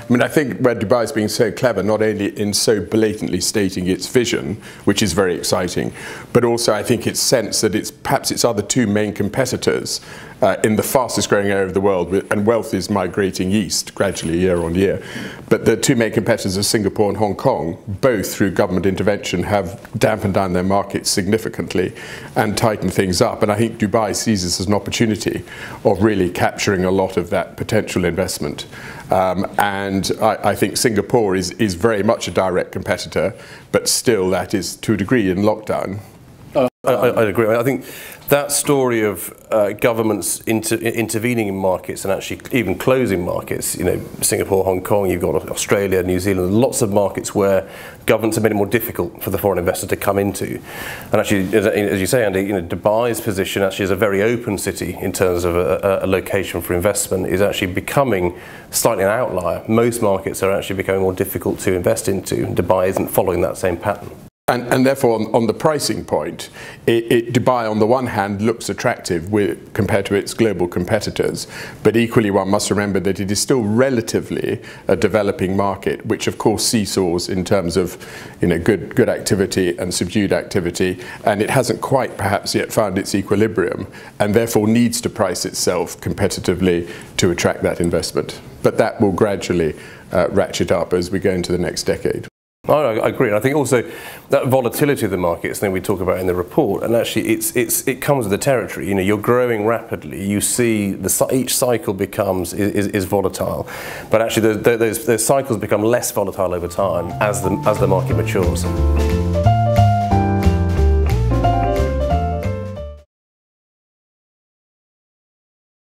I mean, I think where Dubai is being so clever, not only in so blatantly stating its vision, which is very exciting, but also I think its sense that it's perhaps its other two main competitors in the fastest growing area of the world, and wealth is migrating east gradually year on year. But the two main competitors are Singapore and Hong Kong, both through government intervention have dampened down their markets significantly and tightened things up. And I think Dubai sees this as an opportunity of really capturing a lot of that potential investment. And I think Singapore is very much a direct competitor, but still that is to a degree in lockdown. I agree. I think that story of governments intervening in markets and actually even closing markets, you know, Singapore, Hong Kong, you've got Australia, New Zealand, lots of markets where governments have made it more difficult for the foreign investor to come into. And actually, as you say, Andy, you know, Dubai's position actually as a very open city in terms of a location for investment is actually becoming slightly an outlier. Most markets are actually becoming more difficult to invest into. Dubai isn't following that same pattern. And therefore, on the pricing point, Dubai, on the one hand, looks attractive compared to its global competitors, but equally one must remember that it is still relatively a developing market, which of course seesaws in terms of, you know, good activity and subdued activity, and it hasn't quite perhaps yet found its equilibrium, and therefore needs to price itself competitively to attract that investment. But that will gradually ratchet up as we go into the next decade. I agree, and I think also that volatility of the market is something we talk about in the report, and actually it comes with the territory. You know, you're growing rapidly. You see each cycle is volatile, but actually those cycles become less volatile over time as the market matures.